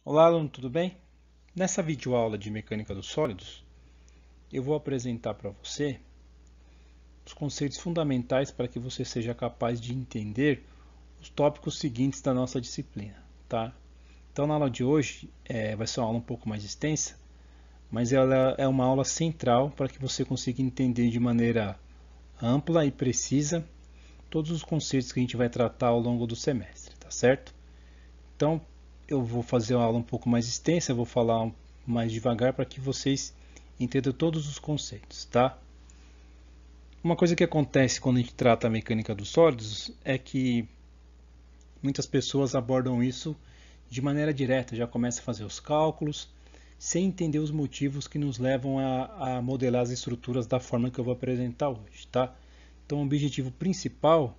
Olá, aluno, tudo bem? Nessa videoaula de mecânica dos sólidos, eu vou apresentar para você os conceitos fundamentais para que você seja capaz de entender os tópicos seguintes da nossa disciplina, tá? Então, na aula de hoje, vai ser uma aula um pouco mais extensa, mas ela é uma aula central para que você consiga entender de maneira ampla e precisa todos os conceitos que a gente vai tratar ao longo do semestre, tá certo? Então, eu vou fazer uma aula um pouco mais extensa, eu vou falar mais devagar para que vocês entendam todos os conceitos, tá? Uma coisa que acontece quando a gente trata a mecânica dos sólidos é que muitas pessoas abordam isso de maneira direta, já começa a fazer os cálculos, sem entender os motivos que nos levam a modelar as estruturas da forma que eu vou apresentar hoje, tá? Então, o objetivo principal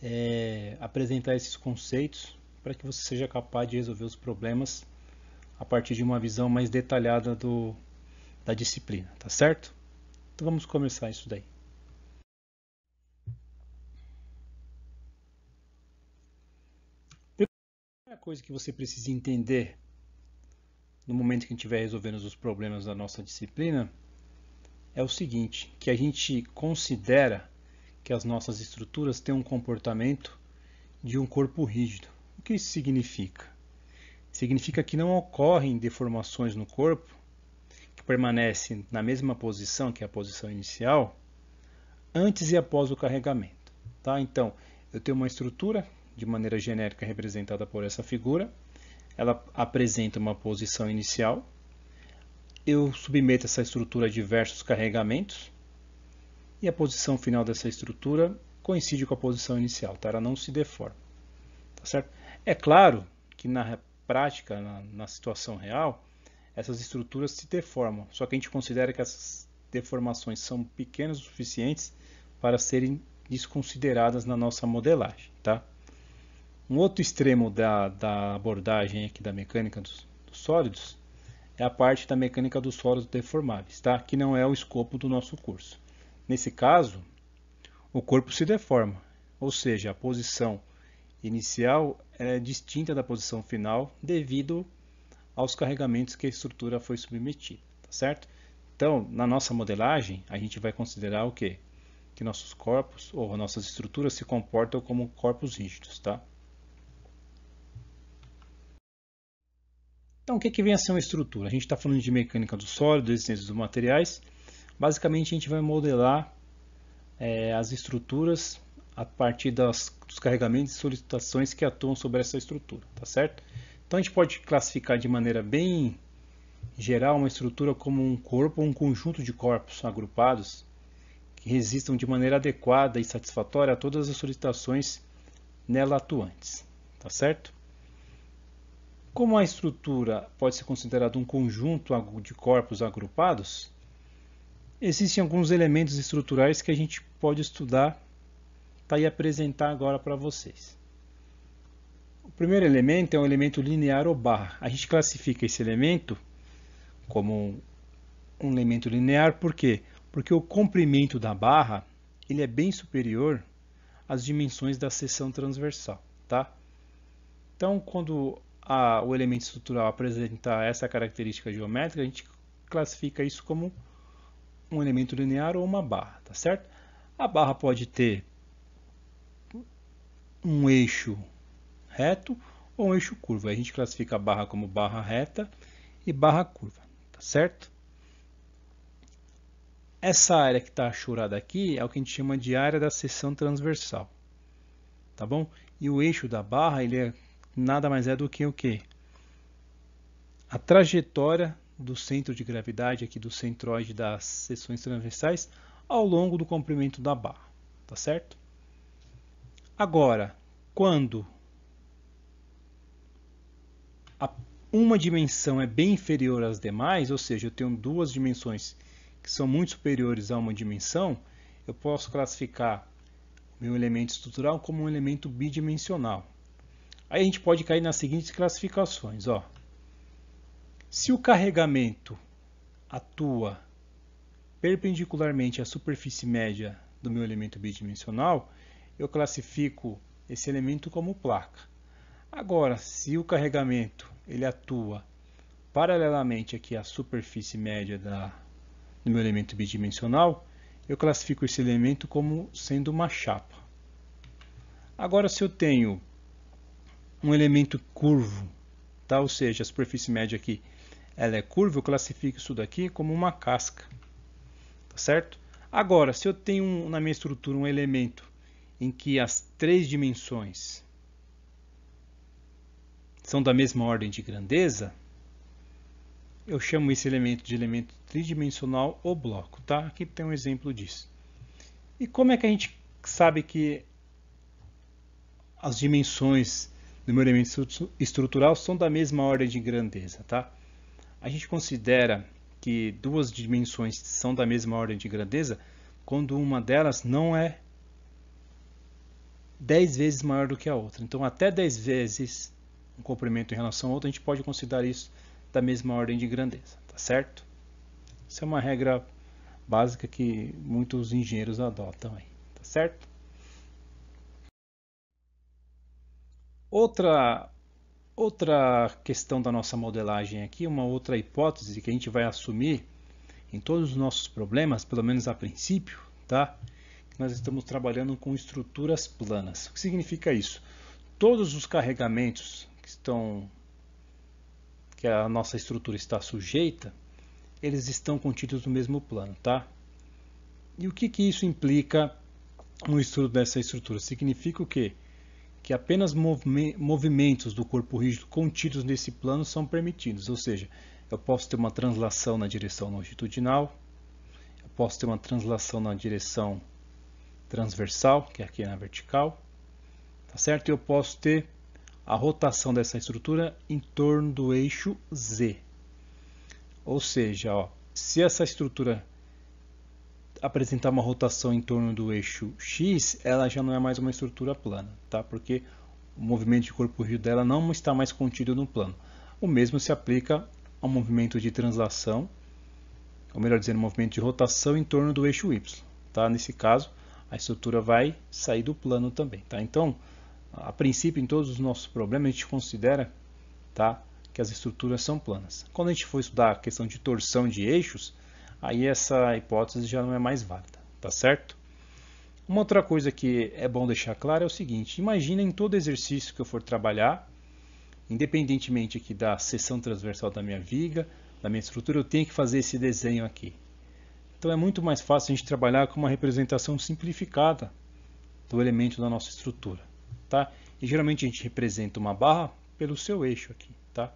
é apresentar esses conceitos para que você seja capaz de resolver os problemas a partir de uma visão mais detalhada da disciplina, tá certo? Então vamos começar isso daí. A primeira coisa que você precisa entender no momento que a gente estiver resolvendo os problemas da nossa disciplina é o seguinte, que a gente considera que as nossas estruturas têm um comportamento de um corpo rígido. O que isso significa? Significa que não ocorrem deformações no corpo que permanecem na mesma posição, que é a posição inicial, antes e após o carregamento. Tá? Então, eu tenho uma estrutura, de maneira genérica representada por essa figura, ela apresenta uma posição inicial, eu submeto essa estrutura a diversos carregamentos, e a posição final dessa estrutura coincide com a posição inicial, tá? Ela não se deforma. Tá certo? É claro que na prática, na situação real, essas estruturas se deformam, só que a gente considera que essas deformações são pequenas o suficientes para serem desconsideradas na nossa modelagem. Tá? Um outro extremo da abordagem aqui da mecânica dos sólidos é a parte da mecânica dos sólidos deformáveis, tá? Que não é o escopo do nosso curso. Nesse caso, o corpo se deforma, ou seja, a posição inicial é distinta da posição final devido aos carregamentos que a estrutura foi submetida, tá certo? Então, na nossa modelagem, a gente vai considerar o quê? Que nossos corpos ou nossas estruturas se comportam como corpos rígidos, tá? Então, o que vem a ser uma estrutura? A gente está falando de mecânica dos sólidos, existência dos materiais. Basicamente, a gente vai modelar as estruturas a partir dos carregamentos e solicitações que atuam sobre essa estrutura, tá certo? Então, a gente pode classificar de maneira bem geral uma estrutura como um corpo ou um conjunto de corpos agrupados que resistam de maneira adequada e satisfatória a todas as solicitações nela atuantes, tá certo? Como a estrutura pode ser considerada um conjunto de corpos agrupados, existem alguns elementos estruturais que a gente pode estudar e apresentar agora para vocês. O primeiro elemento é um elemento linear ou barra. A gente classifica esse elemento como um elemento linear, por quê? Porque o comprimento da barra ele é bem superior às dimensões da seção transversal. Tá? Então, quando o elemento estrutural apresentar essa característica geométrica, a gente classifica isso como um elemento linear ou uma barra, tá certo? A barra pode ter um eixo reto ou um eixo curvo. A gente classifica a barra como barra reta e barra curva, tá certo? Essa área que está achurada aqui é o que a gente chama de área da seção transversal, tá bom? E o eixo da barra ele nada mais é do que o quê? A trajetória do centro de gravidade aqui do centroide das seções transversais ao longo do comprimento da barra, tá certo? Agora, quando uma dimensão é bem inferior às demais, ou seja, eu tenho duas dimensões que são muito superiores a uma dimensão, eu posso classificar o meu elemento estrutural como um elemento bidimensional. Aí a gente pode cair nas seguintes classificações. Ó. Se o carregamento atua perpendicularmente à superfície média do meu elemento bidimensional, eu classifico esse elemento como placa. Agora, se o carregamento ele atua paralelamente aqui à superfície média do meu elemento bidimensional, eu classifico esse elemento como sendo uma chapa. Agora, se eu tenho um elemento curvo, tá? Ou seja, a superfície média aqui ela é curva, eu classifico isso daqui como uma casca, tá certo? Agora, se eu tenho na minha estrutura um elemento em que as três dimensões são da mesma ordem de grandeza, eu chamo esse elemento de elemento tridimensional ou bloco, tá? Aqui tem um exemplo disso. E como é que a gente sabe que as dimensões do meu elemento estrutural são da mesma ordem de grandeza, tá? A gente considera que duas dimensões são da mesma ordem de grandeza quando uma delas não é 10 vezes maior do que a outra. Então, até 10 vezes um comprimento em relação a outro, a gente pode considerar isso da mesma ordem de grandeza, tá certo? Isso é uma regra básica que muitos engenheiros adotam aí, tá certo? Outra questão da nossa modelagem aqui, uma outra hipótese que a gente vai assumir em todos os nossos problemas, pelo menos a princípio, tá? Nós estamos trabalhando com estruturas planas. O que significa isso? Todos os carregamentos que a nossa estrutura está sujeita, eles estão contidos no mesmo plano, tá? E o que isso implica no estudo dessa estrutura? Significa o quê? Que apenas movimentos do corpo rígido contidos nesse plano são permitidos, ou seja, eu posso ter uma translação na direção longitudinal, eu posso ter uma translação na direção transversal, que é aqui na vertical, tá certo? E eu posso ter a rotação dessa estrutura em torno do eixo Z. Ou seja, ó, se essa estrutura apresentar uma rotação em torno do eixo X, ela já não é mais uma estrutura plana, tá? Porque o movimento de corpo rígido dela não está mais contido no plano. O mesmo se aplica ao movimento de translação, ou melhor dizendo, movimento de rotação em torno do eixo Y, tá? Nesse caso, a estrutura vai sair do plano também, tá? Então, a princípio, em todos os nossos problemas, a gente considera, tá, que as estruturas são planas. Quando a gente for estudar a questão de torção de eixos, aí essa hipótese já não é mais válida, tá certo? Uma outra coisa que é bom deixar claro é o seguinte: imagina em todo exercício que eu for trabalhar, independentemente aqui da seção transversal da minha viga, da minha estrutura, eu tenho que fazer esse desenho aqui. Então é muito mais fácil a gente trabalhar com uma representação simplificada do elemento da nossa estrutura, tá? E geralmente a gente representa uma barra pelo seu eixo aqui, tá?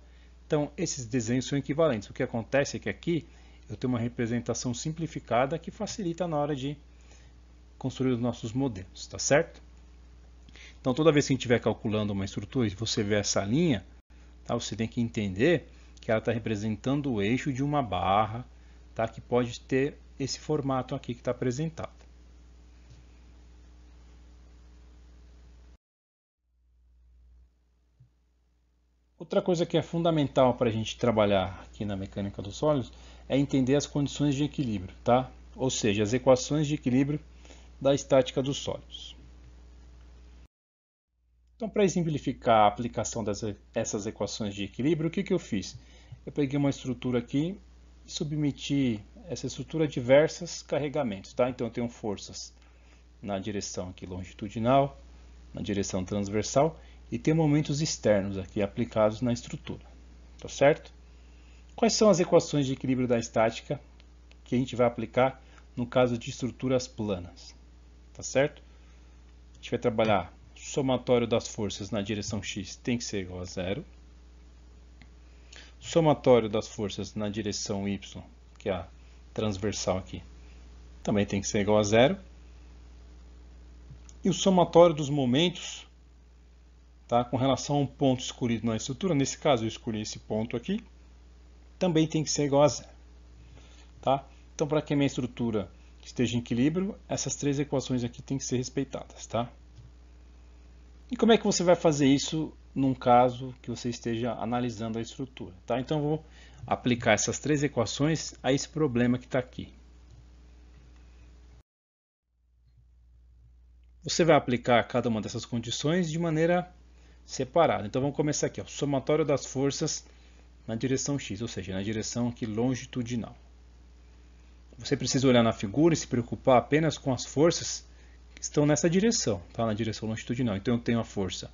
Então esses desenhos são equivalentes. O que acontece é que aqui eu tenho uma representação simplificada que facilita na hora de construir os nossos modelos, tá certo? Então toda vez que a gente estiver calculando uma estrutura e você vê essa linha, tá? Você tem que entender que ela está representando o eixo de uma barra, tá? Que pode ter esse formato aqui que está apresentado. Outra coisa que é fundamental para a gente trabalhar aqui na mecânica dos sólidos é entender as condições de equilíbrio, tá? Ou seja, as equações de equilíbrio da estática dos sólidos. Então, para exemplificar a aplicação dessas equações de equilíbrio, o que eu fiz? Eu peguei uma estrutura aqui e submeti essa estrutura a diversos carregamentos, tá? Então, eu tenho forças na direção aqui longitudinal, na direção transversal, e tem momentos externos aqui aplicados na estrutura, tá certo? Quais são as equações de equilíbrio da estática que a gente vai aplicar no caso de estruturas planas, tá certo? A gente vai trabalhar o somatório das forças na direção x tem que ser igual a zero. O somatório das forças na direção y, que é a transversal aqui, também tem que ser igual a zero. E o somatório dos momentos, tá, com relação a um ponto escolhido na estrutura, nesse caso eu escolhi esse ponto aqui, também tem que ser igual a zero. Tá? Então, para que a minha estrutura esteja em equilíbrio, essas três equações aqui têm que ser respeitadas. Tá? E como é que você vai fazer isso num caso que você esteja analisando a estrutura? Tá? Então, eu vou aplicar essas três equações a esse problema que está aqui. Você vai aplicar cada uma dessas condições de maneira separado. Então vamos começar aqui, ó, somatório das forças na direção x, ou seja, na direção aqui longitudinal. Você precisa olhar na figura e se preocupar apenas com as forças que estão nessa direção, tá? Na direção longitudinal. Então eu tenho a força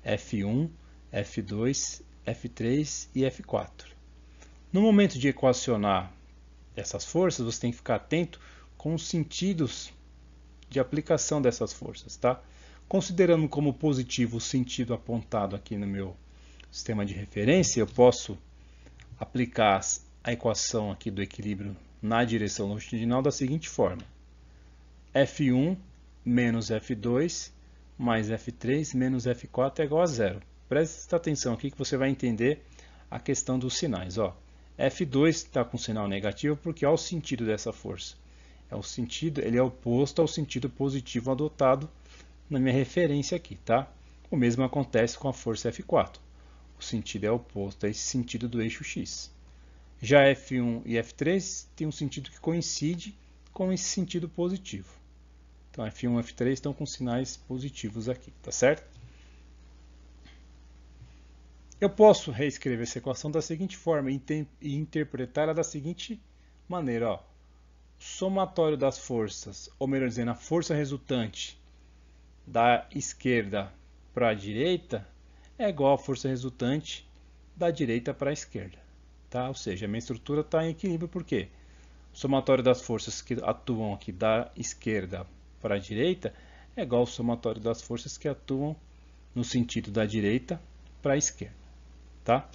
F1, F2, F3 e F4. No momento de equacionar essas forças, você tem que ficar atento com os sentidos de aplicação dessas forças, tá? Considerando como positivo o sentido apontado aqui no meu sistema de referência, eu posso aplicar a equação aqui do equilíbrio na direção longitudinal da seguinte forma: F1 menos F2 mais F3 menos F4 é igual a zero. Preste atenção aqui que você vai entender a questão dos sinais. F2 está com sinal negativo porque olha o sentido dessa força. Ele é oposto ao sentido positivo adotado na minha referência aqui, tá? O mesmo acontece com a força F4. O sentido é oposto a esse sentido do eixo x. Já F1 e F3 têm um sentido que coincide com esse sentido positivo. Então F1 e F3 estão com sinais positivos aqui, tá certo? Eu posso reescrever essa equação da seguinte forma e interpretá-la da seguinte maneira, ó. Somatório das forças, ou melhor dizendo, a força resultante da esquerda para a direita é igual à força resultante da direita para a esquerda. Tá? Ou seja, a minha estrutura está em equilíbrio porque o somatório das forças que atuam aqui da esquerda para a direita é igual ao somatório das forças que atuam no sentido da direita para a esquerda. Tá?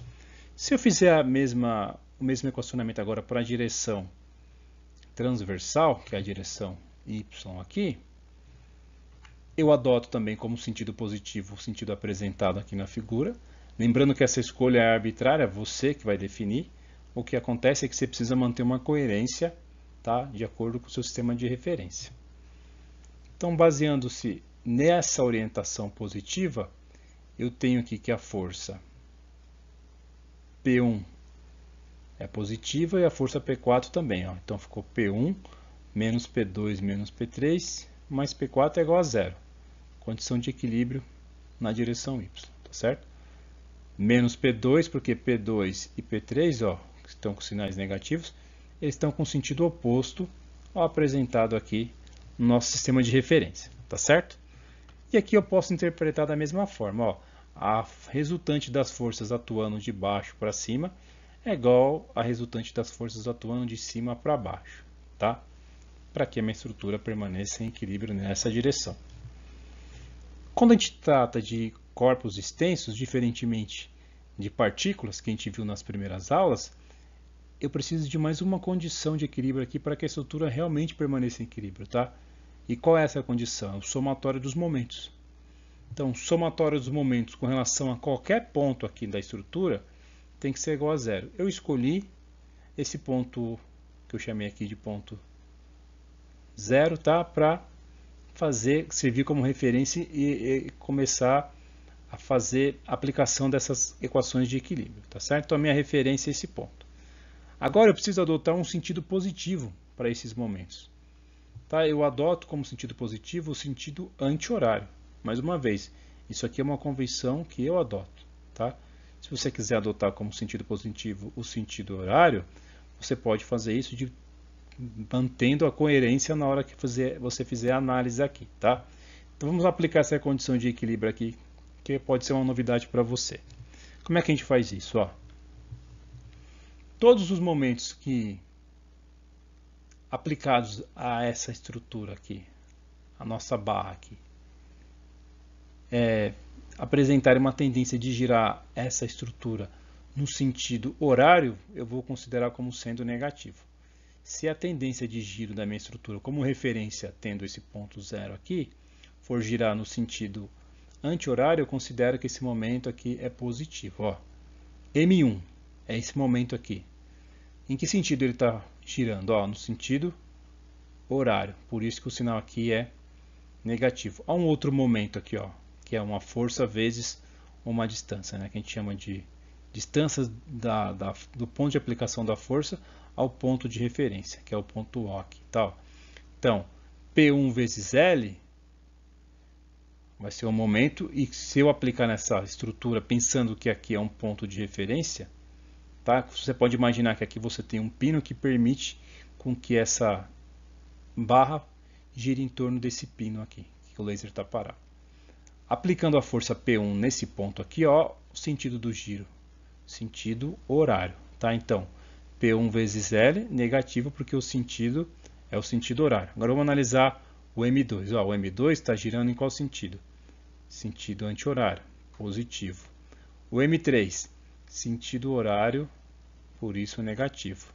Se eu fizer o mesmo equacionamento agora para a direção transversal, que é a direção y aqui, eu adoto também como sentido positivo o sentido apresentado aqui na figura. Lembrando que essa escolha é arbitrária, você que vai definir. O que acontece é que você precisa manter uma coerência, tá? De acordo com o seu sistema de referência. Então, baseando-se nessa orientação positiva, eu tenho aqui que a força P1 é positiva e a força P4 também. Ó. Então ficou P1 menos P2 menos P3 mais P4 é igual a zero. Condição de equilíbrio na direção y, tá certo? Menos P2, porque P2 e P3, ó, que estão com sinais negativos, eles estão com sentido oposto ao apresentado aqui no nosso sistema de referência, tá certo? E aqui eu posso interpretar da mesma forma, ó, a resultante das forças atuando de baixo para cima é igual a resultante das forças atuando de cima para baixo, tá? Para que a minha estrutura permaneça em equilíbrio nessa direção. Quando a gente trata de corpos extensos, diferentemente de partículas que a gente viu nas primeiras aulas, eu preciso de mais uma condição de equilíbrio aqui para que a estrutura realmente permaneça em equilíbrio, tá? E qual é essa condição? É o somatório dos momentos. Então, o somatório dos momentos com relação a qualquer ponto aqui da estrutura tem que ser igual a zero. Eu escolhi esse ponto que eu chamei aqui de ponto zero, tá? Para servir como referência e começar a fazer a aplicação dessas equações de equilíbrio, tá certo? Então a minha referência é esse ponto. Agora eu preciso adotar um sentido positivo para esses momentos. Tá? Eu adoto como sentido positivo o sentido anti-horário. Mais uma vez, isso aqui é uma convenção que eu adoto, tá? Se você quiser adotar como sentido positivo o sentido horário, você pode fazer isso mantendo a coerência na hora que você fizer a análise aqui, tá? Então vamos aplicar essa condição de equilíbrio aqui, que pode ser uma novidade para você. Como é que a gente faz isso? Ó? Todos os momentos que aplicados a essa estrutura aqui, a nossa barra aqui, apresentarem uma tendência de girar essa estrutura no sentido horário, eu vou considerar como sendo negativo. Se a tendência de giro da minha estrutura, como referência tendo esse ponto zero aqui, for girar no sentido anti-horário, eu considero que esse momento aqui é positivo. Ó. M1 é esse momento aqui. Em que sentido ele está girando? Ó, no sentido horário. Por isso que o sinal aqui é negativo. Há um outro momento aqui, ó, que é uma força vezes uma distância, né, que a gente chama de distância do ponto de aplicação da força ao ponto de referência, que é o ponto O aqui. Tá? Então, P1 vezes L, vai ser um momento, e se eu aplicar nessa estrutura pensando que aqui é um ponto de referência, tá? Você pode imaginar que aqui você tem um pino que permite com que essa barra gire em torno desse pino aqui, que o laser está parado. Aplicando a força P1 nesse ponto aqui, ó, o sentido do giro, sentido horário, tá? Então, P1 vezes L, negativo, porque o sentido é o sentido horário. Agora vamos analisar o M2. Ó, o M2 está girando em qual sentido? Sentido anti-horário, positivo. O M3, sentido horário, por isso negativo.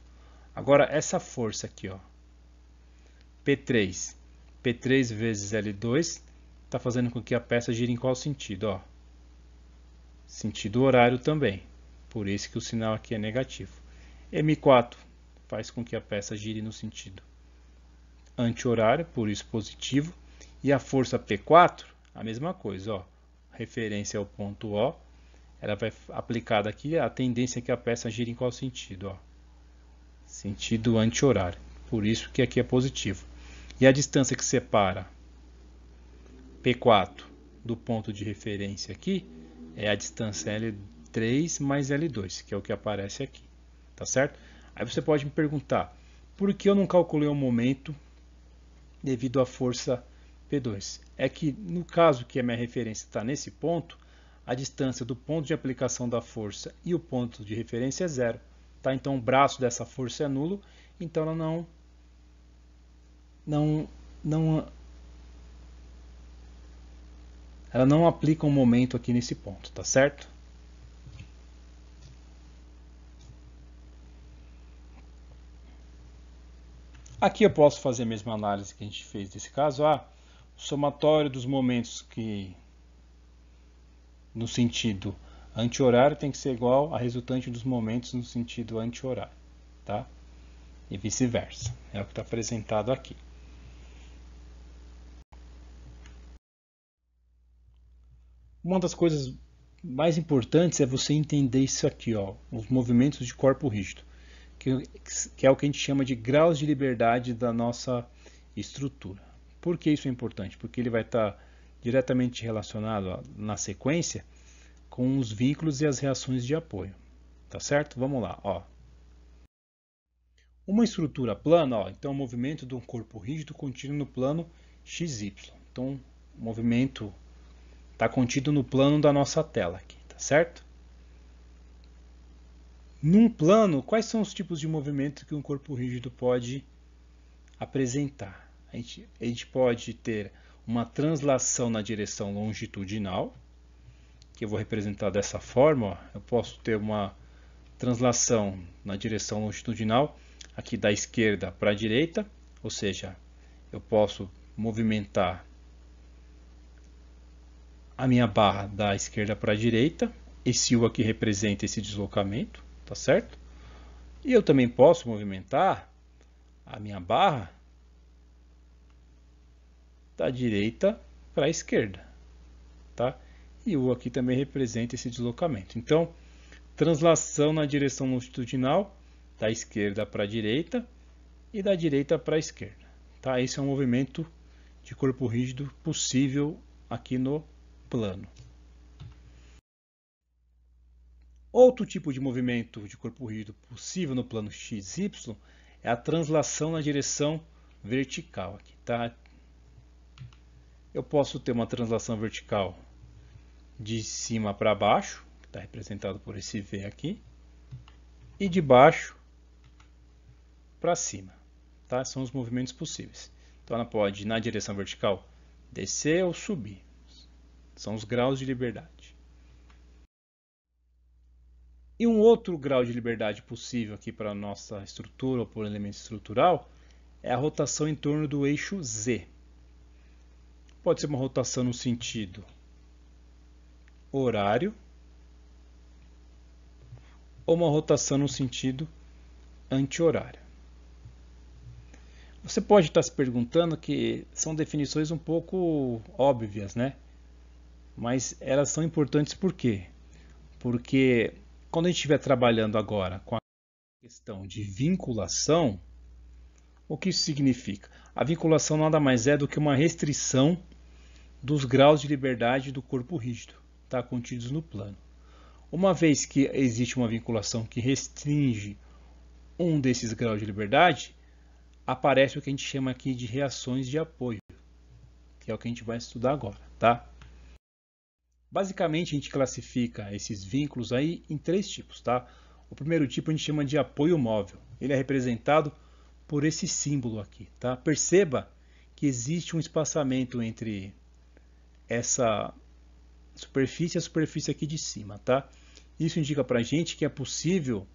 Agora essa força aqui, ó, P3, P3 vezes L2, está fazendo com que a peça gire em qual sentido? Ó? Sentido horário também, por isso que o sinal aqui é negativo. M4 faz com que a peça gire no sentido anti-horário, por isso positivo. E a força P4, a mesma coisa, ó, referência ao ponto O, ela vai aplicada aqui, a tendência é que a peça gire em qual sentido? Ó? Sentido anti-horário, por isso que aqui é positivo. E a distância que separa P4 do ponto de referência aqui é a distância L3 mais L2, que é o que aparece aqui, tá certo? Aí você pode me perguntar, por que eu não calculei o momento devido à força P2? É que no caso que a minha referência está nesse ponto, a distância do ponto de aplicação da força e o ponto de referência é zero, tá? Então o braço dessa força é nulo, então ela não aplica um momento aqui nesse ponto, tá certo? Aqui eu posso fazer a mesma análise que a gente fez desse caso. O somatório dos momentos que no sentido anti-horário tem que ser igual a resultante dos momentos no sentido anti-horário, tá? E vice-versa. É o que está apresentado aqui. Uma das coisas mais importantes é você entender isso aqui, ó, os movimentos de corpo rígido, que é o que a gente chama de graus de liberdade da nossa estrutura. Por que isso é importante? Porque ele vai estar diretamente relacionado, ó, na sequência com os vínculos e as reações de apoio. Tá certo? Vamos lá. Ó. Uma estrutura plana, ó, então o movimento de um corpo rígido contínuo no plano XY. Então o movimento está contido no plano da nossa tela aqui, tá certo? Num plano, quais são os tipos de movimento que um corpo rígido pode apresentar? A gente pode ter uma translação na direção longitudinal, que eu vou representar dessa forma. Ó. Eu posso ter uma translação na direção longitudinal, aqui da esquerda para a direita, ou seja, eu posso movimentar a minha barra da esquerda para a direita. Esse U aqui representa esse deslocamento, tá certo? E eu também posso movimentar a minha barra da direita para a esquerda, tá? E o U aqui também representa esse deslocamento. Então, translação na direção longitudinal, da esquerda para a direita e da direita para a esquerda, tá? Esse é um movimento de corpo rígido possível aqui no plano. Outro tipo de movimento de corpo rígido possível no plano XY é a translação na direção vertical. Aqui, tá? Eu posso ter uma translação vertical de cima para baixo, que está representado por esse V aqui, e de baixo para cima. Tá? São os movimentos possíveis. Então ela pode, na direção vertical, descer ou subir. São os graus de liberdade. E um outro grau de liberdade possível aqui para a nossa estrutura ou por elemento estrutural é a rotação em torno do eixo Z. Pode ser uma rotação no sentido horário ou uma rotação no sentido anti-horário. Você pode estar se perguntando que são definições um pouco óbvias, né? Mas elas são importantes por quê? Porque quando a gente estiver trabalhando agora com a questão de vinculação, o que isso significa? A vinculação nada mais é do que uma restrição dos graus de liberdade do corpo rígido, tá? Contidos no plano. Uma vez que existe uma vinculação que restringe um desses graus de liberdade, aparece o que a gente chama aqui de reações de apoio, que é o que a gente vai estudar agora, tá? Basicamente, a gente classifica esses vínculos aí em 3 tipos, tá? O primeiro tipo a gente chama de apoio móvel. Ele é representado por esse símbolo aqui, tá? Perceba que existe um espaçamento entre essa superfície e a superfície aqui de cima, tá? Isso indica pra gente que é possível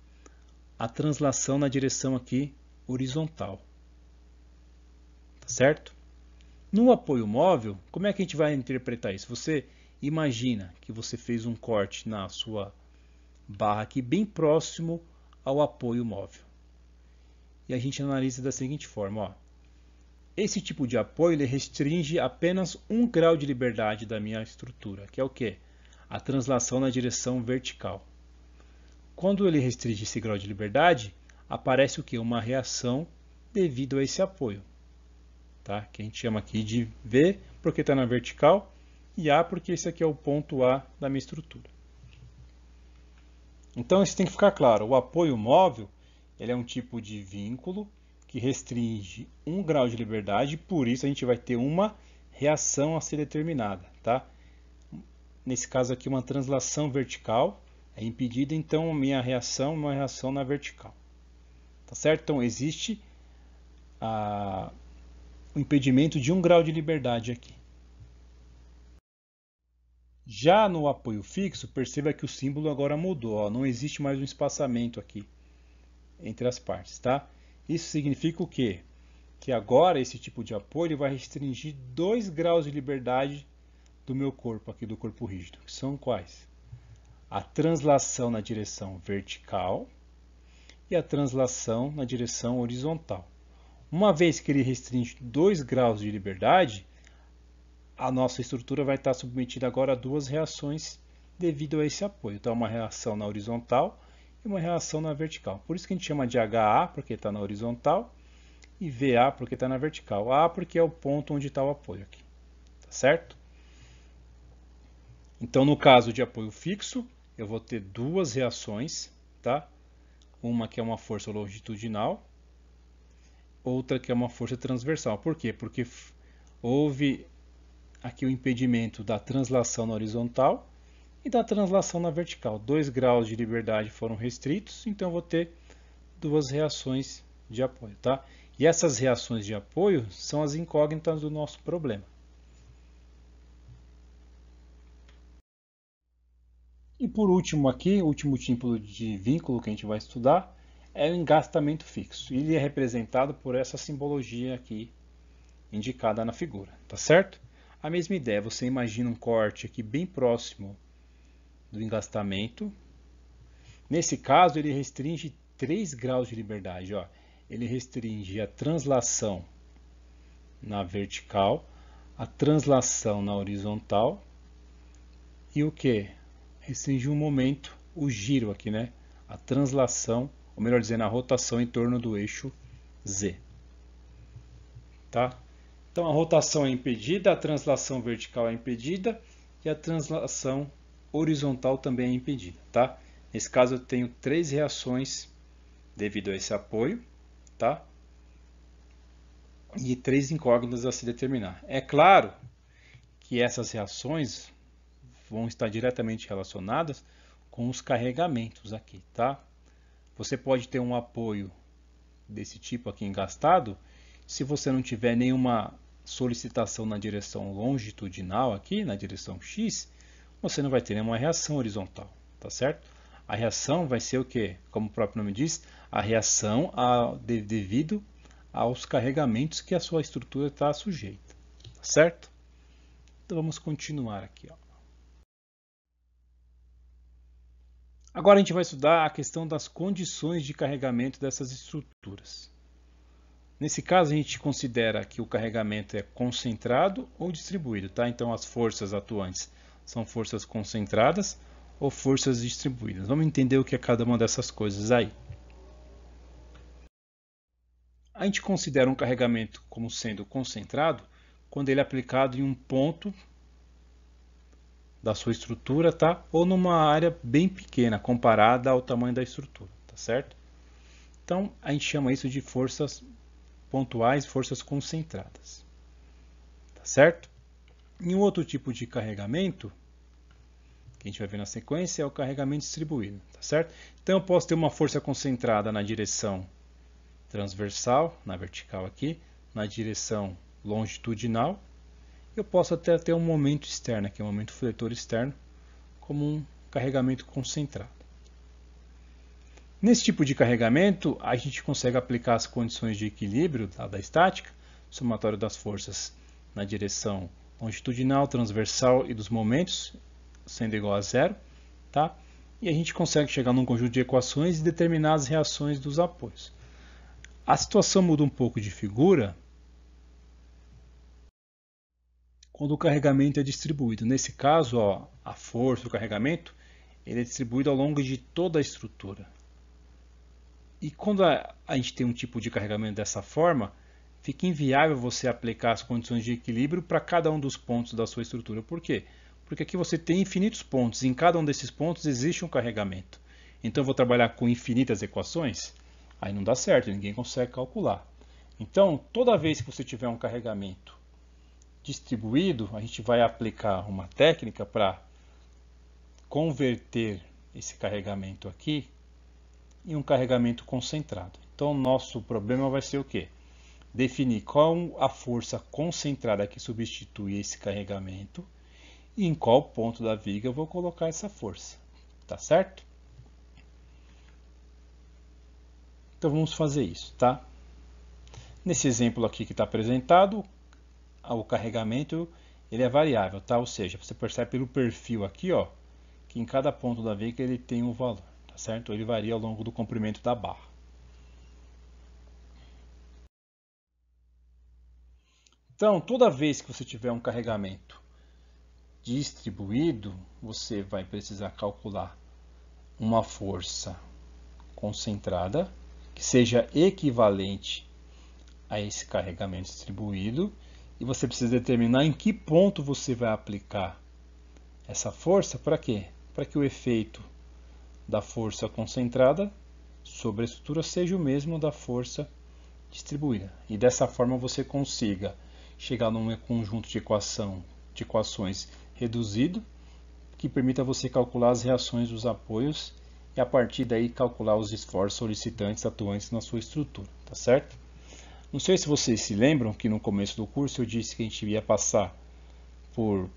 a translação na direção aqui horizontal, tá certo? No apoio móvel, como é que a gente vai interpretar isso? Você imagina que você fez um corte na sua barra aqui bem próximo ao apoio móvel. E a gente analisa da seguinte forma, ó. Esse tipo de apoio ele restringe apenas 1 grau de liberdade da minha estrutura, que é o quê? A translação na direção vertical. Quando ele restringe esse grau de liberdade, aparece o quê? Uma reação devido a esse apoio, tá? Que a gente chama aqui de V, porque está na vertical, e A, porque esse aqui é o ponto A da minha estrutura. Então, isso tem que ficar claro. O apoio móvel ele é um tipo de vínculo que restringe 1 grau de liberdade, por isso a gente vai ter uma reação a ser determinada, tá? Nesse caso aqui, uma translação vertical é impedida, então a minha reação é uma reação na vertical, tá certo? Então, existe o impedimento de 1 grau de liberdade aqui. Já no apoio fixo, perceba que o símbolo agora mudou, ó, não existe mais um espaçamento aqui entre as partes, tá? Isso significa o quê? Que agora esse tipo de apoio vai restringir 2 graus de liberdade do meu corpo, aqui do corpo rígido, que são quais? A translação na direção vertical e a translação na direção horizontal. Uma vez que ele restringe 2 graus de liberdade, a nossa estrutura vai estar submetida agora a 2 reações devido a esse apoio. Então, uma reação na horizontal e uma reação na vertical. Por isso que a gente chama de HA, porque está na horizontal, e VA, porque está na vertical. A, porque é o ponto onde está o apoio aqui. Tá certo? Então, no caso de apoio fixo, eu vou ter 2 reações, tá? Uma que é uma força longitudinal, outra que é uma força transversal. Por quê? Porque houve aqui o impedimento da translação na horizontal e da translação na vertical. 2 graus de liberdade foram restritos, então eu vou ter 2 reações de apoio, tá? E essas reações de apoio são as incógnitas do nosso problema. E por último aqui, o último tipo de vínculo que a gente vai estudar é o engastamento fixo. Ele é representado por essa simbologia aqui indicada na figura, tá certo? A mesma ideia, você imagina um corte aqui bem próximo do engastamento. Nesse caso, ele restringe 3 graus de liberdade. Ó. Ele restringe a translação na vertical, a translação na horizontal e o que? Restringe um momento, o giro aqui, né? A translação, ou melhor dizendo, a rotação em torno do eixo Z. Tá? Então a rotação é impedida, a translação vertical é impedida e a translação horizontal também é impedida, tá? Nesse caso eu tenho 3 reações devido a esse apoio, tá? E 3 incógnitas a se determinar. É claro que essas reações vão estar diretamente relacionadas com os carregamentos aqui, tá? Você pode ter um apoio desse tipo aqui engastado, se você não tiver nenhuma solicitação na direção longitudinal aqui, na direção X, você não vai ter nenhuma reação horizontal, tá certo? A reação vai ser o quê? Como o próprio nome diz, a reação devido aos carregamentos que a sua estrutura está sujeita, tá certo? Então vamos continuar aqui, ó. Agora a gente vai estudar a questão das condições de carregamento dessas estruturas. Nesse caso, a gente considera que o carregamento é concentrado ou distribuído, tá? Então, as forças atuantes são forças concentradas ou forças distribuídas. Vamos entender o que é cada uma dessas coisas aí. A gente considera um carregamento como sendo concentrado quando ele é aplicado em um ponto da sua estrutura, tá? Ou numa área bem pequena comparada ao tamanho da estrutura, tá certo? Então a gente chama isso de forças pontuais, forças concentradas, tá certo? E um outro tipo de carregamento que a gente vai ver na sequência é o carregamento distribuído, tá certo? Então eu posso ter uma força concentrada na direção transversal, na vertical aqui, na direção longitudinal. Eu posso até ter um momento externo, aqui um momento fletor externo, como um carregamento concentrado. Nesse tipo de carregamento, a gente consegue aplicar as condições de equilíbrio da estática, somatório das forças na direção longitudinal, transversal e dos momentos, sendo igual a zero, tá? E a gente consegue chegar num conjunto de equações e determinar as reações dos apoios. A situação muda um pouco de figura quando o carregamento é distribuído. Nesse caso, ó, a força, o carregamento, ele é distribuído ao longo de toda a estrutura. E quando a gente tem um tipo de carregamento dessa forma, fica inviável você aplicar as condições de equilíbrio para cada um dos pontos da sua estrutura. Por quê? Porque aqui você tem infinitos pontos, e em cada um desses pontos existe um carregamento. Então eu vou trabalhar com infinitas equações? Aí não dá certo, ninguém consegue calcular. Então, toda vez que você tiver um carregamento distribuído, a gente vai aplicar uma técnica para converter esse carregamento aqui em um carregamento concentrado. Então, o nosso problema vai ser o quê? Definir qual a força concentrada que substitui esse carregamento e em qual ponto da viga eu vou colocar essa força. Tá certo? Então, vamos fazer isso, tá? Nesse exemplo aqui que está apresentado, o carregamento ele é variável, tá? Ou seja, você percebe pelo perfil aqui, ó, que em cada ponto da viga ele tem um valor, tá certo? Ele varia ao longo do comprimento da barra. Então, toda vez que você tiver um carregamento distribuído, você vai precisar calcular uma força concentrada que seja equivalente a esse carregamento distribuído e você precisa determinar em que ponto você vai aplicar essa força. Para quê? Para que o efeito da força concentrada sobre a estrutura seja o mesmo da força distribuída. E dessa forma você consiga chegar num conjunto de equações reduzido que permita você calcular as reações dos apoios e a partir daí calcular os esforços solicitantes atuantes na sua estrutura, tá certo? Não sei se vocês se lembram que no começo do curso eu disse que a gente ia passar por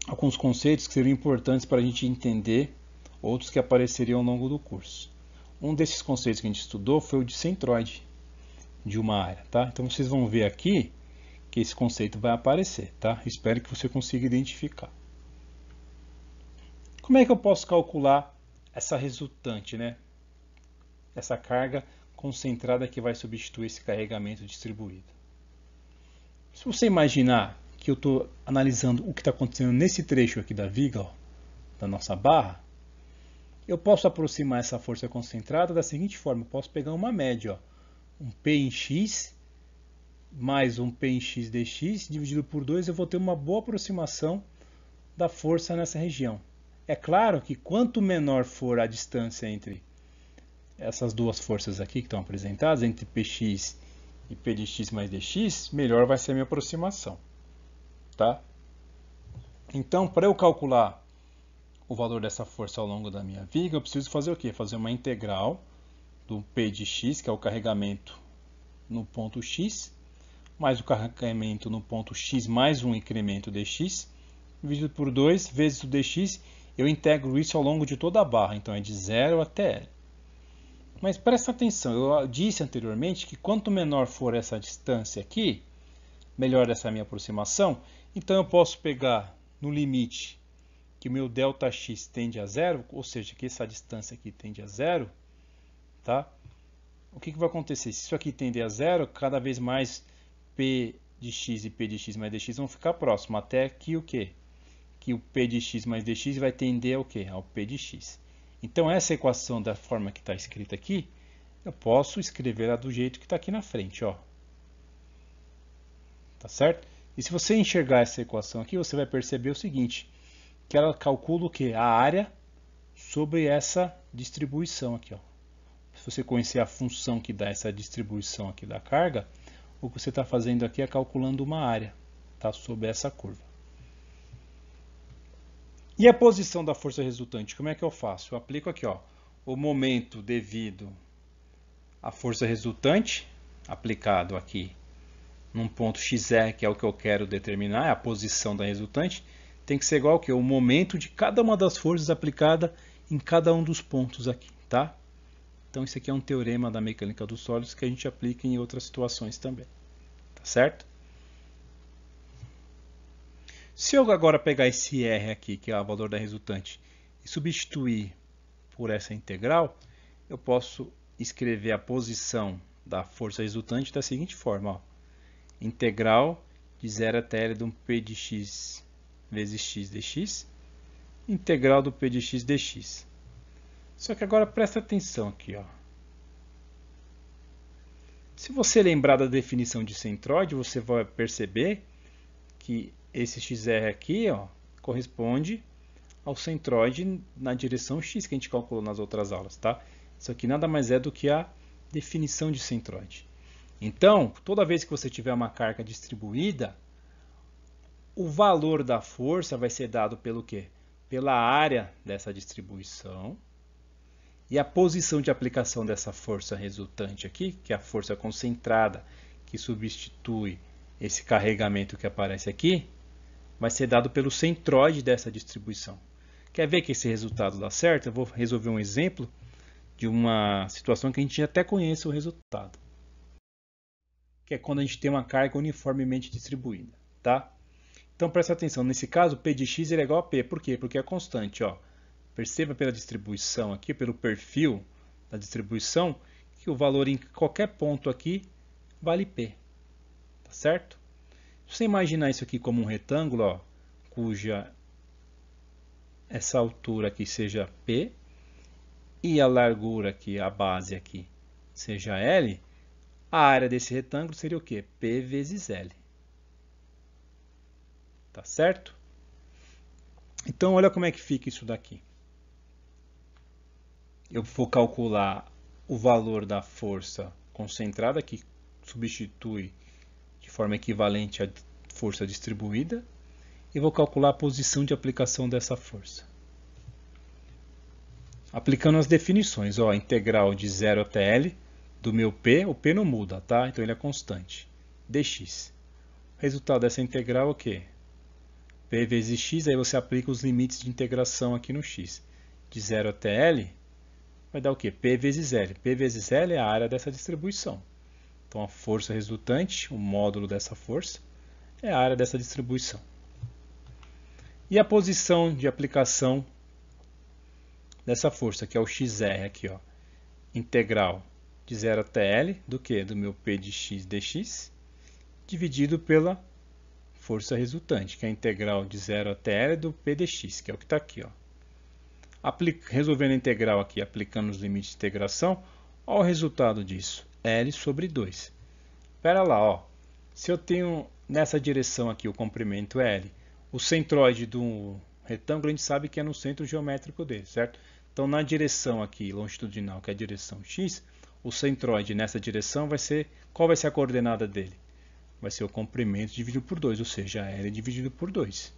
alguns conceitos que seriam importantes para a gente entender, outros que apareceriam ao longo do curso. Um desses conceitos que a gente estudou foi o de centroide de uma área, tá? Então vocês vão ver aqui que esse conceito vai aparecer, tá? Espero que você consiga identificar. Como é que eu posso calcular essa resultante, né? Essa carga concentrada que vai substituir esse carregamento distribuído. Se você imaginar que eu estou analisando o que está acontecendo nesse trecho aqui da viga, ó, da nossa barra, eu posso aproximar essa força concentrada da seguinte forma: eu posso pegar uma média, ó, um P em x mais um P em x dx dividido por 2, eu vou ter uma boa aproximação da força nessa região. É claro que quanto menor for a distância entre essas duas forças aqui que estão apresentadas, entre Px e P de x mais dx, melhor vai ser a minha aproximação. Tá? Então, para eu calcular o valor dessa força ao longo da minha viga, eu preciso fazer o quê? Fazer uma integral do P de x, que é o carregamento no ponto x, mais o carregamento no ponto x mais um incremento dx, dividido por 2 vezes o dx, eu integro isso ao longo de toda a barra, então é de 0 até L. Mas presta atenção, eu disse anteriormente que quanto menor for essa distância aqui, melhor essa minha aproximação, então eu posso pegar no limite que o meu ΔX tende a zero, ou seja, que essa distância aqui tende a zero, tá? O que vai acontecer? Se isso aqui tende a zero, cada vez mais P de x e P de x mais dx vão ficar próximos, até que o quê? Que o P de x mais dx vai tender ao quê? Ao P de x. Então, essa equação da forma que está escrita aqui, eu posso escrever ela do jeito que está aqui na frente, ó. Tá certo? E se você enxergar essa equação aqui, você vai perceber o seguinte, que ela calcula o quê? A área sobre essa distribuição aqui, ó. Se você conhecer a função que dá essa distribuição aqui da carga, o que você está fazendo aqui é calculando uma área, tá? Sobre essa curva. E a posição da força resultante, como é que eu faço? Eu aplico aqui, ó, o momento devido à força resultante, aplicado aqui num ponto XR, que é o que eu quero determinar, é a posição da resultante, tem que ser igual ao que? O momento de cada uma das forças aplicada em cada um dos pontos aqui, tá? Então, isso aqui é um teorema da mecânica dos sólidos que a gente aplica em outras situações também, tá certo? Se eu agora pegar esse R aqui, que é o valor da resultante, e substituir por essa integral, eu posso escrever a posição da força resultante da seguinte forma, ó. Integral de 0 até L de um P de x vezes x dx, integral do P de x dx. Só que agora presta atenção aqui, ó. Se você lembrar da definição de centroide, você vai perceber que esse XR aqui, ó, corresponde ao centroide na direção x que a gente calculou nas outras aulas, tá? Isso aqui nada mais é do que a definição de centroide. Então, toda vez que você tiver uma carga distribuída, o valor da força vai ser dado pelo quê? Pela área dessa distribuição e a posição de aplicação dessa força resultante aqui, que é a força concentrada que substitui esse carregamento que aparece aqui, vai ser dado pelo centroide dessa distribuição. Quer ver que esse resultado dá certo? Eu vou resolver um exemplo de uma situação que a gente até conhece o resultado, que é quando a gente tem uma carga uniformemente distribuída, tá? Então presta atenção, nesse caso P de x é igual a P, por quê? Porque é constante, ó. Perceba pela distribuição aqui, pelo perfil da distribuição, que o valor em qualquer ponto aqui vale P, tá certo? Se você imaginar isso aqui como um retângulo, ó, cuja essa altura aqui seja P e a largura aqui, a base aqui, seja L, a área desse retângulo seria o quê? P vezes L. Tá certo? Então, olha como é que fica isso daqui. Eu vou calcular o valor da força concentrada, que substitui de forma equivalente à força distribuída, e vou calcular a posição de aplicação dessa força. Aplicando as definições, ó, integral de 0 até L do meu P, o P não muda, tá? Então ele é constante, dx. O resultado dessa integral é o quê? P vezes x, aí você aplica os limites de integração aqui no x. De 0 até L, vai dar o quê? P vezes L. P vezes L é a área dessa distribuição. Então a força resultante, o módulo dessa força, é a área dessa distribuição. E a posição de aplicação dessa força, que é o XR aqui, ó. Integral de 0 até L do que? Do meu P de x dx, dividido pela força resultante, que é a integral de 0 até L do P dx, que é o que está aqui, ó. Resolvendo a integral aqui, aplicando os limites de integração, olha o resultado disso, L sobre 2. Espera lá, ó. Se eu tenho nessa direção aqui o comprimento L, o centroide do retângulo a gente sabe que é no centro geométrico dele, certo? Então na direção aqui longitudinal, que é a direção x, o centroide nessa direção vai ser, qual vai ser a coordenada dele? Vai ser o comprimento dividido por 2, ou seja, L dividido por 2.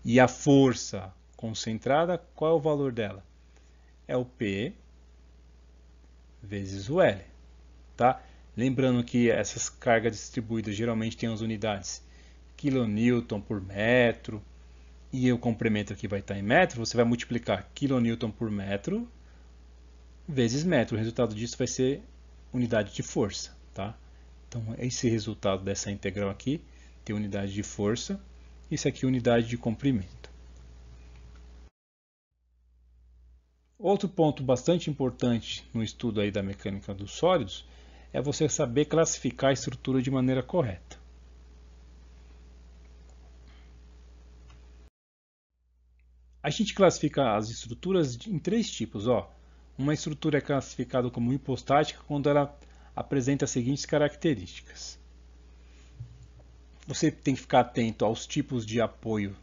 E a força concentrada, qual é o valor dela? É o P vezes o L, tá? Lembrando que essas cargas distribuídas geralmente têm as unidades kN por metro, e o comprimento aqui vai estar em metro, você vai multiplicar kN por metro vezes metro. O resultado disso vai ser unidade de força, tá? Então, esse resultado dessa integral aqui tem unidade de força, isso aqui unidade de comprimento. Outro ponto bastante importante no estudo aí da mecânica dos sólidos é você saber classificar a estrutura de maneira correta. A gente classifica as estruturas em 3 tipos, ó. Uma estrutura é classificada como hipostática quando ela apresenta as seguintes características. Você tem que ficar atento aos tipos de apoio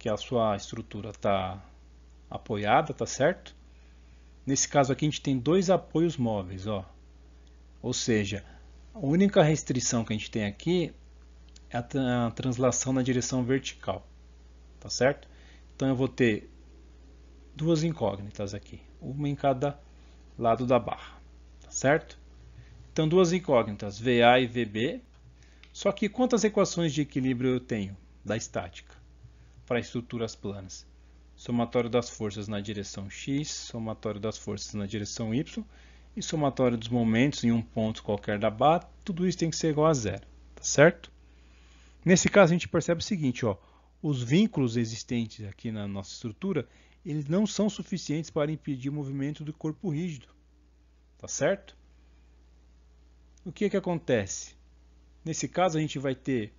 que a sua estrutura está apoiada, tá certo? Nesse caso aqui a gente tem dois apoios móveis, ó. Ou seja, a única restrição que a gente tem aqui é a translação na direção vertical, tá certo? Então eu vou ter duas incógnitas aqui, uma em cada lado da barra, tá certo? Então duas incógnitas, VA e VB. Só que quantas equações de equilíbrio eu tenho da estática para estruturas planas? Somatório das forças na direção x, somatório das forças na direção y e somatório dos momentos em um ponto qualquer da barra, tudo isso tem que ser igual a zero, tá certo? Nesse caso a gente percebe o seguinte, ó, os vínculos existentes aqui na nossa estrutura, eles não são suficientes para impedir o movimento do corpo rígido, tá certo? O que acontece? Nesse caso a gente vai ter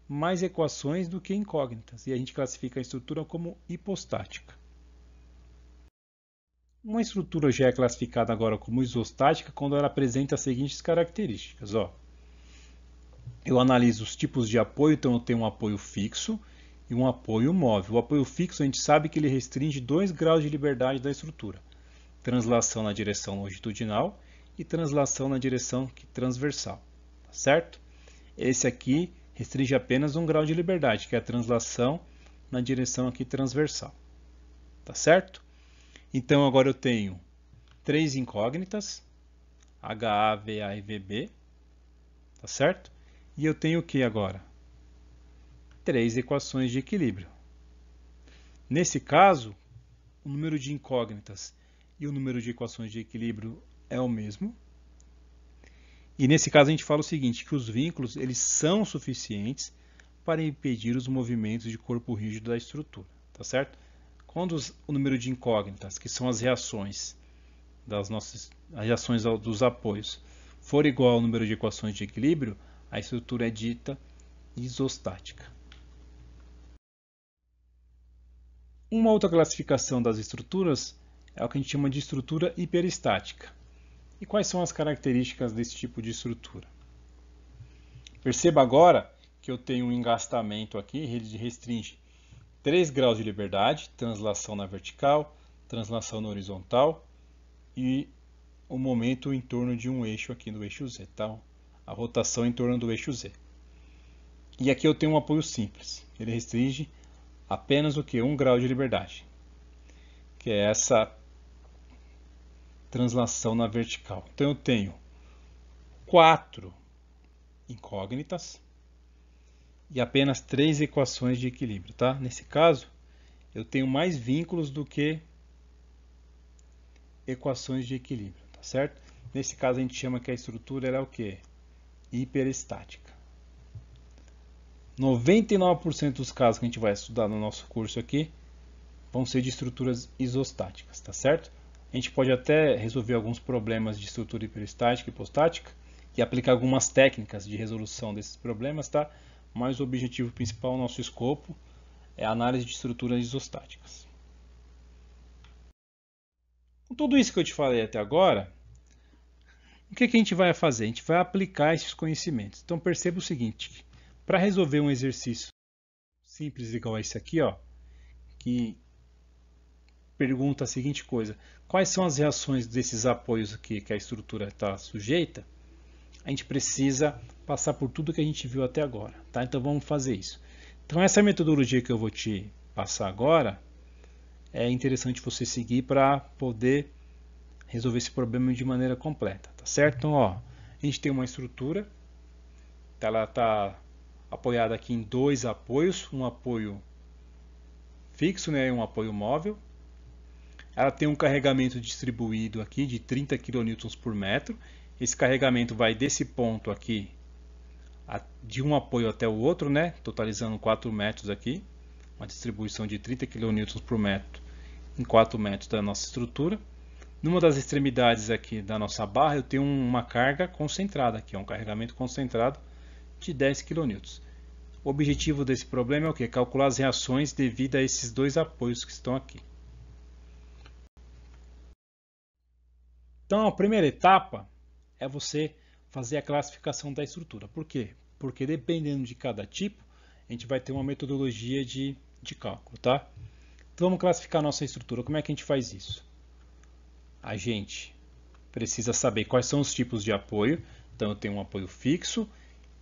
mais equações do que incógnitas, e a gente classifica a estrutura como hipostática. Uma estrutura já é classificada agora como isostática quando ela apresenta as seguintes características. Ó. Eu analiso os tipos de apoio, então eu tenho um apoio fixo e um apoio móvel. O apoio fixo a gente sabe que ele restringe 2 graus de liberdade da estrutura. Translação na direção longitudinal e translação na direção transversal. Tá certo? Esse aqui restringe apenas 1 grau de liberdade, que é a translação na direção aqui transversal. Tá certo? Então agora eu tenho 3 incógnitas, HA, VA e VB. Tá certo? E eu tenho o que agora? 3 equações de equilíbrio. Nesse caso, o número de incógnitas e o número de equações de equilíbrio é o mesmo. E nesse caso a gente fala o seguinte, que os vínculos eles são suficientes para impedir os movimentos de corpo rígido da estrutura, tá certo? Quando o número de incógnitas, que são as reações dos apoios, for igual ao número de equações de equilíbrio, a estrutura é dita isostática. Uma outra classificação das estruturas é o que a gente chama de estrutura hiperestática. E quais são as características desse tipo de estrutura? Perceba agora que eu tenho um engastamento aqui, ele restringe 3 graus de liberdade, translação na vertical, translação na horizontal e o momento em torno de um eixo aqui no eixo Z, tá? A rotação em torno do eixo Z. E aqui eu tenho um apoio simples, ele restringe apenas o que? 1 grau de liberdade, que é essa translação na vertical. Então eu tenho 4 incógnitas e apenas 3 equações de equilíbrio, tá? Nesse caso, eu tenho mais vínculos do que equações de equilíbrio, tá certo? Nesse caso a gente chama que a estrutura é o quê? Hiperestática. 99% dos casos que a gente vai estudar no nosso curso aqui vão ser de estruturas isostáticas, tá certo? A gente pode até resolver alguns problemas de estrutura hiperestática e hipostática e aplicar algumas técnicas de resolução desses problemas, tá? Mas o objetivo principal, o nosso escopo, é a análise de estruturas isostáticas. Com tudo isso que eu te falei até agora, o que a gente vai fazer? A gente vai aplicar esses conhecimentos. Então perceba o seguinte, para resolver um exercício simples igual a esse aqui, ó, que pergunta a seguinte coisa, quais são as reações desses apoios aqui que a estrutura está sujeita? A gente precisa passar por tudo que a gente viu até agora, tá? Então vamos fazer isso. Então essa metodologia que eu vou te passar agora é interessante você seguir para poder resolver esse problema de maneira completa, tá certo? Então, ó, a gente tem uma estrutura, ela está apoiada aqui em 2 apoios, um apoio fixo, né, e um apoio móvel. Ela tem um carregamento distribuído aqui de 30 kN por metro. Esse carregamento vai desse ponto aqui, de um apoio até o outro, né? Totalizando 4 metros aqui. Uma distribuição de 30 kN por metro em 4 metros da nossa estrutura. Numa das extremidades aqui da nossa barra, eu tenho uma carga concentrada aqui, um carregamento concentrado de 10 kN. O objetivo desse problema é o quê? Calcular as reações devido a esses 2 apoios que estão aqui. Então, a primeira etapa é você fazer a classificação da estrutura. Por quê? Porque dependendo de cada tipo, a gente vai ter uma metodologia de de cálculo, tá? Então vamos classificar a nossa estrutura. Como é que a gente faz isso? A gente precisa saber quais são os tipos de apoio. Então eu tenho um apoio fixo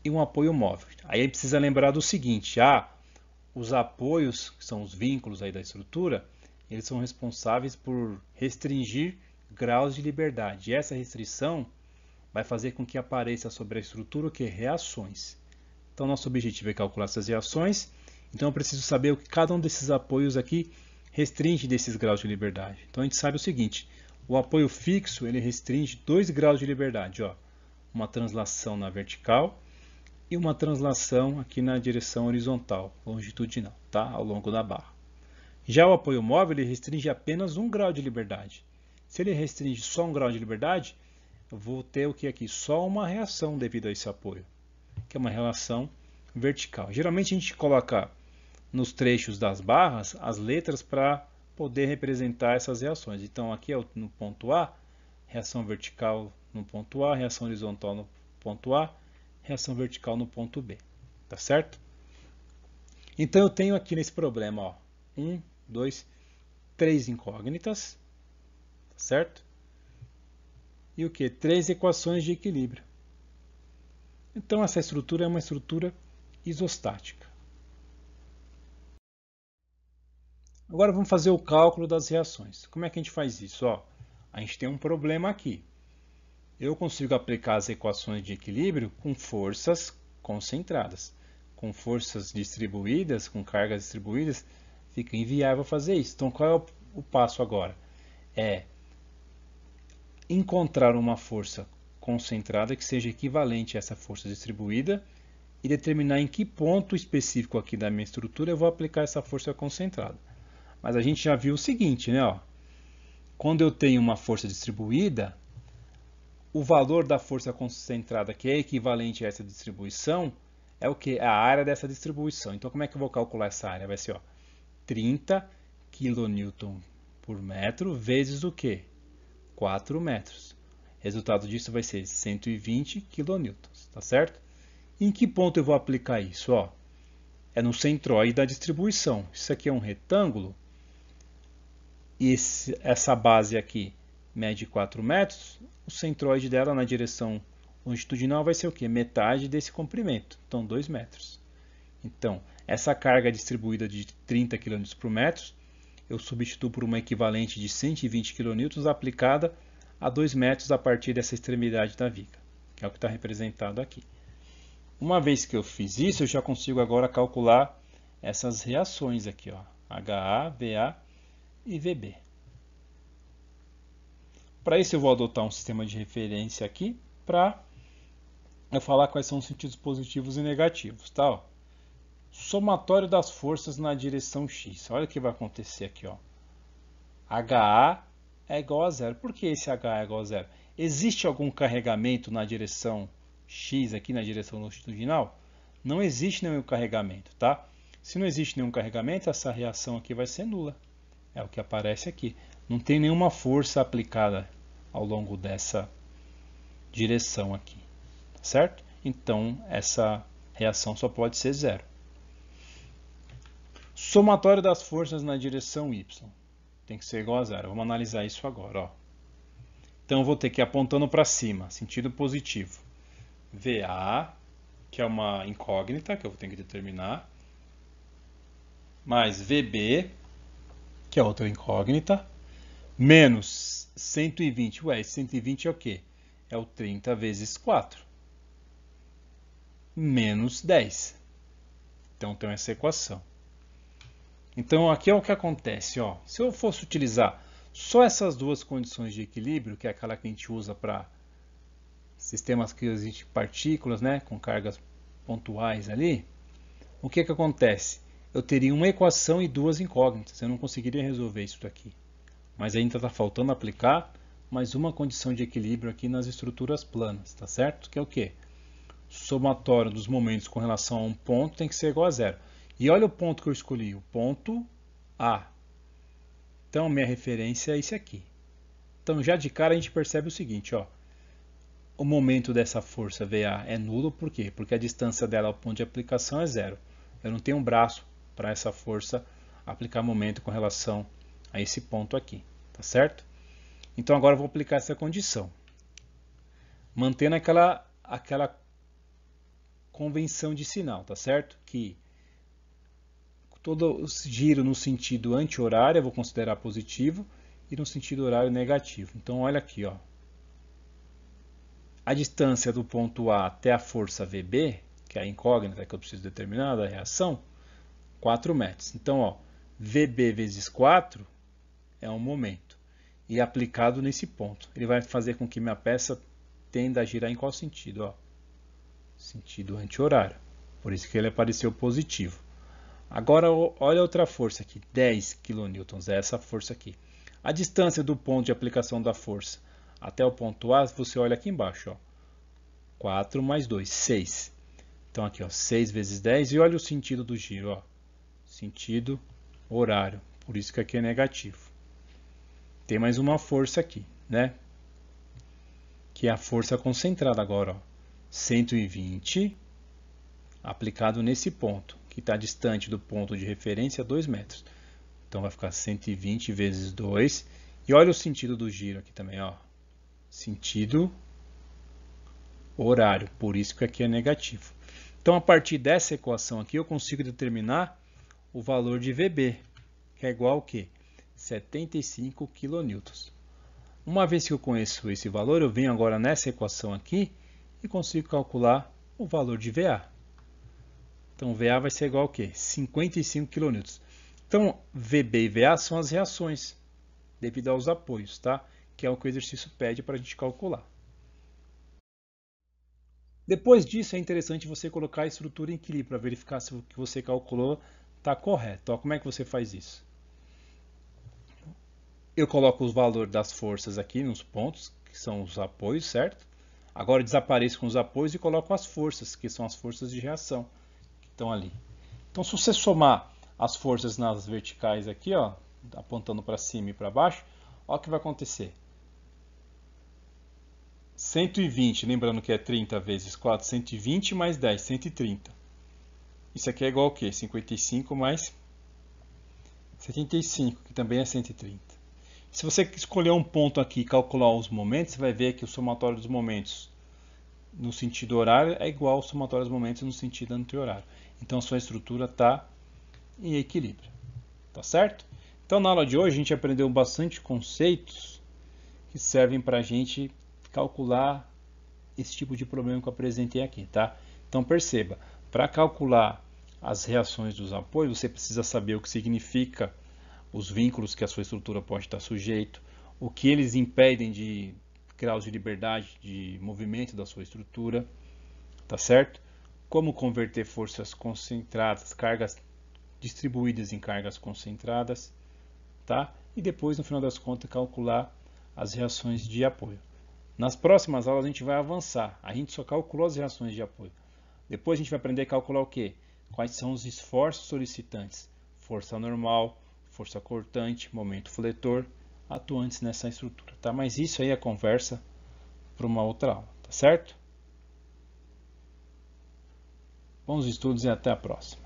e um apoio móvel. Aí a gente precisa lembrar do seguinte, os apoios, que são os vínculos aí da estrutura, eles são responsáveis por restringir graus de liberdade. E essa restrição vai fazer com que apareça sobre a estrutura o que? Reações. Então nosso objetivo é calcular essas reações. Então eu preciso saber o que cada um desses apoios aqui restringe desses graus de liberdade. Então a gente sabe o seguinte, o apoio fixo ele restringe 2 graus de liberdade, ó, uma translação na vertical e uma translação aqui na direção horizontal, longitudinal, tá? Ao longo da barra. Já o apoio móvel ele restringe apenas 1 grau de liberdade. Se ele restringe só 1 grau de liberdade, eu vou ter o que aqui? Só uma reação devido a esse apoio, que é uma relação vertical. Geralmente a gente coloca nos trechos das barras as letras para poder representar essas reações. Então aqui é no ponto A, reação vertical no ponto A, reação horizontal no ponto A, reação vertical no ponto B. Tá certo? Então eu tenho aqui nesse problema, ó, 1, 2, 3 incógnitas, tá certo? E o que? 3 equações de equilíbrio. Então essa estrutura é uma estrutura isostática. Agora vamos fazer o cálculo das reações. Como é que a gente faz isso? Ó, a gente tem um problema aqui. Eu consigo aplicar as equações de equilíbrio com forças concentradas. Com forças distribuídas, com cargas distribuídas, fica inviável fazer isso. Então qual é o passo agora? É encontrar uma força concentrada que seja equivalente a essa força distribuída e determinar em que ponto específico aqui da minha estrutura eu vou aplicar essa força concentrada. Mas a gente já viu o seguinte, né? Ó, quando eu tenho uma força distribuída, o valor da força concentrada que é equivalente a essa distribuição é o que? A área dessa distribuição. Então como é que eu vou calcular essa área? Vai ser, ó, 30 kN por metro vezes o quê? 4 metros. Resultado disso vai ser 120 kN, tá certo? Em que ponto eu vou aplicar isso? Ó, é no centroide da distribuição. Isso aqui é um retângulo. E essa base aqui mede 4 metros. O centroide dela na direção longitudinal vai ser o quê? Metade desse comprimento. Então, 2 metros. Então, essa carga distribuída de 30 kN por metro, eu substituo por uma equivalente de 120 kN aplicada a 2 metros a partir dessa extremidade da viga, que é o que está representado aqui. Uma vez que eu fiz isso, eu já consigo agora calcular essas reações aqui, ó, HA, VA e VB. Para isso eu vou adotar um sistema de referência aqui para eu falar quais são os sentidos positivos e negativos, tá? Ó, somatório das forças na direção X. Olha o que vai acontecer aqui, ó. HA é igual a zero. Por que esse HA é igual a zero? Existe algum carregamento na direção X aqui na direção longitudinal? Não existe nenhum carregamento, tá? Se não existe nenhum carregamento, essa reação aqui vai ser nula. É o que aparece aqui. Não tem nenhuma força aplicada ao longo dessa direção aqui, certo? Então, essa reação só pode ser zero. Somatório das forças na direção Y. Tem que ser igual a zero. Vamos analisar isso agora, ó. Então, eu vou ter que ir apontando para cima, sentido positivo. VA, que é uma incógnita, que eu vou ter que determinar, mais VB, que é outra incógnita, menos 120. Ué, 120 é o quê? É o 30 vezes 4. Menos 10. Então, tem essa equação. Então, aqui é o que acontece, ó. Se eu fosse utilizar só essas duas condições de equilíbrio, que é aquela que a gente usa para sistemas que existem partículas, né, com cargas pontuais ali, o que acontece? Eu teria uma equação e duas incógnitas. Eu não conseguiria resolver isso daqui. Mas ainda está faltando aplicar mais uma condição de equilíbrio aqui nas estruturas planas, tá certo? Que é o quê? Somatório dos momentos com relação a um ponto tem que ser igual a zero. E olha o ponto que eu escolhi, o ponto A. Então, minha referência é esse aqui. Então, já de cara a gente percebe o seguinte, ó. O momento dessa força VA é nulo, por quê? Porque a distância dela ao ponto de aplicação é zero. Eu não tenho um braço para essa força aplicar momento com relação a esse ponto aqui, tá certo? Então agora eu vou aplicar essa condição, mantendo aquela convenção de sinal, tá certo? Que todo o giro no sentido anti-horário eu vou considerar positivo e no sentido horário negativo. Então olha aqui, ó. A distância do ponto A até a força VB, que é a incógnita que eu preciso determinar da reação, 4 metros. Então, ó, VB vezes 4 é um momento. E aplicado nesse ponto, ele vai fazer com que minha peça tenda a girar em qual sentido? Ó? Sentido anti-horário. Por isso que ele apareceu positivo. Agora, olha outra força aqui, 10 kN, é essa força aqui. A distância do ponto de aplicação da força até o ponto A, você olha aqui embaixo, ó, 4 mais 2, 6. Então aqui, ó, 6 vezes 10, e olha o sentido do giro, ó, sentido horário, por isso que aqui é negativo. Tem mais uma força aqui, né? Que é a força concentrada agora, ó, 120 aplicado nesse ponto, que está distante do ponto de referência 2 metros. Então vai ficar 120 vezes 2. E olha o sentido do giro aqui também, ó. Sentido horário, por isso que aqui é negativo. Então a partir dessa equação aqui eu consigo determinar o valor de VB, que é igual ao quê? 75 kN. Uma vez que eu conheço esse valor, eu venho agora nessa equação aqui e consigo calcular o valor de VA. Então VA vai ser igual ao quê? 55 kN. Então VB e VA são as reações devido aos apoios, tá? Que é o que o exercício pede para a gente calcular. Depois disso, é interessante você colocar a estrutura em equilíbrio para verificar se o que você calculou está correto. Ó, como é que você faz isso? Eu coloco os valores das forças aqui nos pontos, que são os apoios, certo? Agora eu desapareço com os apoios e coloco as forças, que são as forças de reação, que estão ali. Então, se você somar as forças nas verticais aqui, ó, apontando para cima e para baixo, olha o que vai acontecer. 120, lembrando que é 30 vezes 4, 120 mais 10, 130. Isso aqui é igual ao quê? 55 mais 75, que também é 130. Se você escolher um ponto aqui e calcular os momentos, você vai ver que o somatório dos momentos no sentido horário é igual ao somatório dos momentos no sentido anti-horário. Então, a sua estrutura está em equilíbrio. Tá certo? Então, na aula de hoje, a gente aprendeu bastante conceitos que servem para a gente calcular esse tipo de problema que eu apresentei aqui, tá? Então, perceba, para calcular as reações dos apoios, você precisa saber o que significa os vínculos que a sua estrutura pode estar sujeito, o que eles impedem de graus de liberdade de movimento da sua estrutura, tá certo? Como converter forças concentradas, cargas distribuídas em cargas concentradas, tá? E depois, no final das contas, calcular as reações de apoio. Nas próximas aulas a gente vai avançar. A gente só calculou as reações de apoio. Depois a gente vai aprender a calcular o quê? Quais são os esforços solicitantes? Força normal, força cortante, momento fletor, atuantes nessa estrutura, tá? Mas isso aí é conversa para uma outra aula, tá certo? Bons estudos e até a próxima.